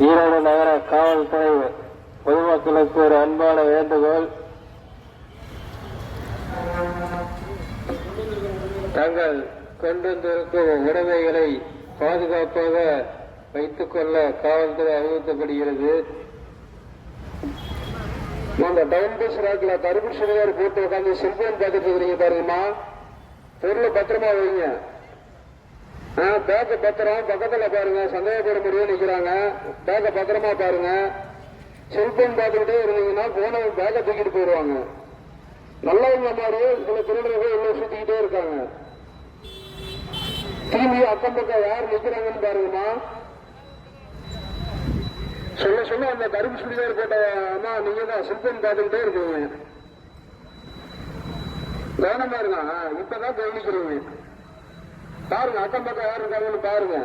ஈரோடு நகர காவல்துறை பொதுமக்களுக்கு ஒரு அன்பான வேண்டுகோள். தங்கள் கொண்டிருக்கும் உடைமைகளை பாதுகாப்பாக வைத்துக் கொள்ள காவல்துறை அறிவுறுத்தப்படுகிறது. இந்த டவுன் பஸ் ராக்ல கருப்பு சுடிதார் போட்டு உட்காந்து செல்போன் பார்த்துட்டு இருக்கிறீங்க பாருங்கம்மா. பொருளை பத்திரமா வைங்க. பேக்க பத்திரம் பக்கத்துல பாருங்க. சந்தேகப்பட முடியும் நிக்கிறாங்க. பேக்க பத்திரமா பாருங்க. செல்போன் பார்த்துக்கிட்டே இருந்தீங்கன்னா போன பேக்க தூக்கிட்டு போயிடுவாங்க. நல்லவங்க மாதிரி சில திருடர்கள் உள்ள சுத்திக்கிட்டே இருக்காங்க. திரும்பி அக்கம் பக்கம் யார் நிக்கிறாங்கன்னு பாருங்கம்மா. சொல்ல சொல்ல அந்த கருப்பு சுடிதார் போட்ட அம்மா நீங்க தான் செல்போன் பார்த்துக்கிட்டே இருக்கீங்க. கவனமா இருங்க. இப்பதான் கவனிக்கிறீங்க. பாருங்க அக்கம் பக்கம் யார் இருக்காங்கன்னு பாருங்க.